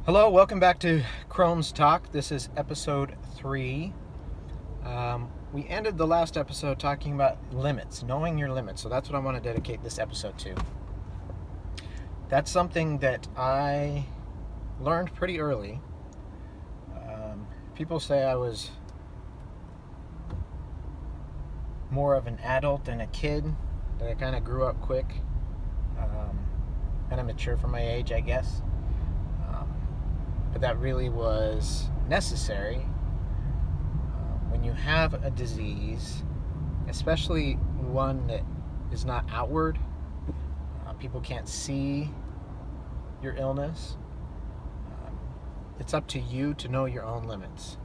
Hello, welcome back to Crohn's Talk. This is episode 3. We ended the last episode talking about limits, knowing your limits. So that's what I want to dedicate this episode to. That's something that I learned pretty early. People say I was more of an adult than a kid, that I kind of grew up quick, kind of mature for my age, I guess. But that really was necessary when you have a disease, especially one that is not outward. People can't see your illness. It's up to you to know your own limits.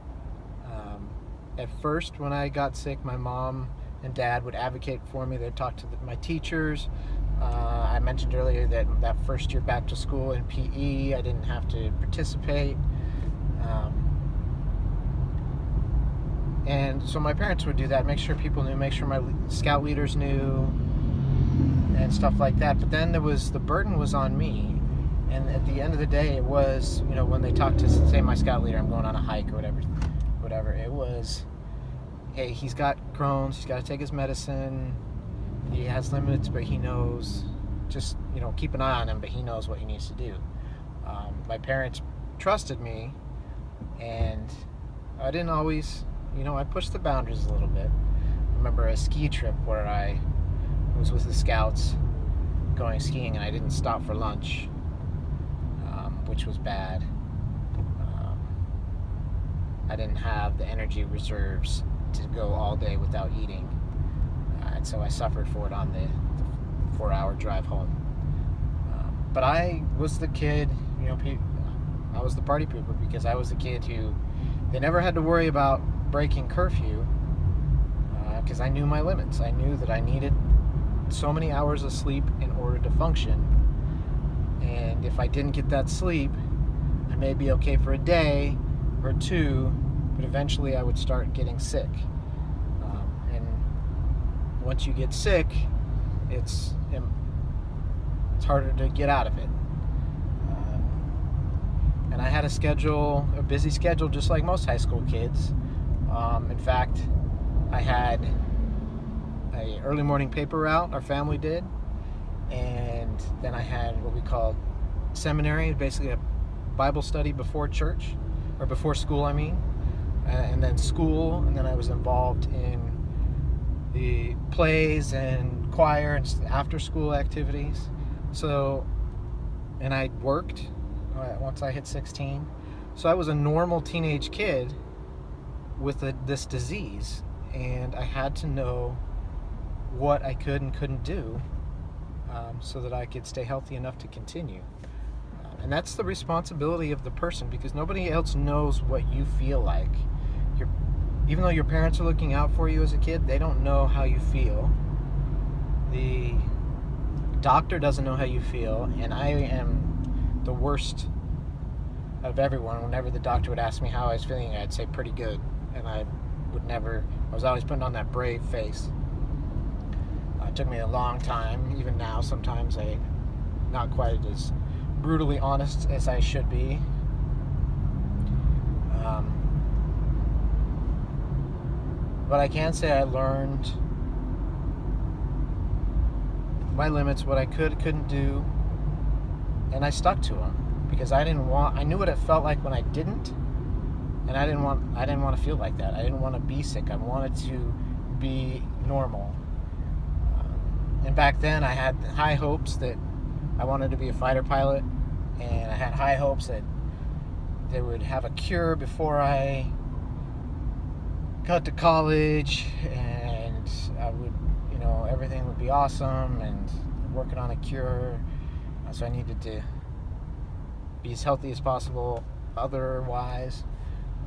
At first, when I got sick, my mom and dad would advocate for me. They'd talk to my teachers. I mentioned earlier that first year back to school in PE, I didn't have to participate. And so my parents would do that, make sure people knew, make sure my scout leaders knew, and stuff like that. But then the burden was on me. And at the end of the day, it was, when they talked to, say, my scout leader, I'm going on a hike or whatever, it was, hey, he's got Crohn's, he's got to take his medicine, he has limits, but he knows, just, keep an eye on him, but he knows what he needs to do. My parents trusted me, and I didn't always, I pushed the boundaries a little bit. I remember a ski trip where I was with the scouts going skiing, and I didn't stop for lunch, which was bad. I didn't have the energy reserves to go all day without eating, and so I suffered for it on the 4-hour drive home. But I was the kid, I was the party pooper, because I was the kid who, they never had to worry about breaking curfew, because I knew my limits. I knew that I needed so many hours of sleep in order to function, and if I didn't get that sleep, I may be okay for a day or two, but eventually I would start getting sick. And once you get sick, it's harder to get out of it. And I had a busy schedule, just like most high school kids. In fact, I had a early morning paper route, our family did, and then I had what we called seminary, basically a Bible study before church, or before school, and then school, and then I was involved in the plays and choir and after school activities. So, and I worked once I hit 16. So I was a normal teenage kid with this disease, and I had to know what I could and couldn't do, so that I could stay healthy enough to continue. And that's the responsibility of the person, because nobody else knows what you feel like. Even though your parents are looking out for you as a kid, they don't know how you feel. The doctor doesn't know how you feel, and I am the worst of everyone. Whenever the doctor would ask me how I was feeling, I'd say pretty good, and I was always putting on that brave face. It took me a long time. Even now, sometimes I'm not quite as brutally honest as I should be. But I can say I learned my limits, what I couldn't do, and I stuck to them, because I knew what it felt like when I didn't, and I didn't want to feel like that. I didn't want to be sick. I wanted to be normal. And back then I had high hopes that I wanted to be a fighter pilot, and I had high hopes that they would have a cure before I got to college, and I would, everything would be awesome, and working on a cure. So I needed to be as healthy as possible otherwise.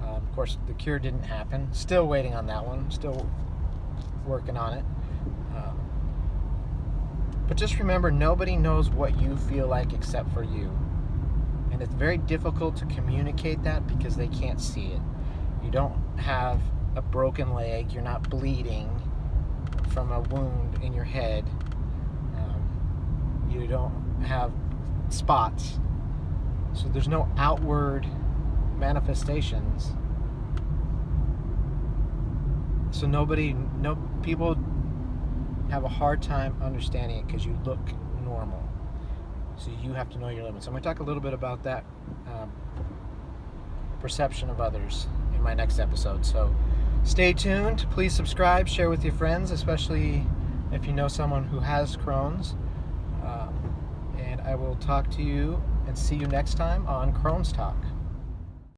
Of course, the cure didn't happen. Still waiting on that one. Still working on it. But just remember, nobody knows what you feel like except for you. And it's very difficult to communicate that, because they can't see it. You don't have a broken leg. You're not bleeding from a wound in your head. You don't have spots. So there's no outward manifestations. So people have a hard time understanding it because you look normal. So you have to know your limits. I'm going to talk a little bit about that perception of others in my next episode. So stay tuned. Please subscribe, share with your friends, especially if you know someone who has Crohn's. And I will talk to you and see you next time on Crohn's Talk.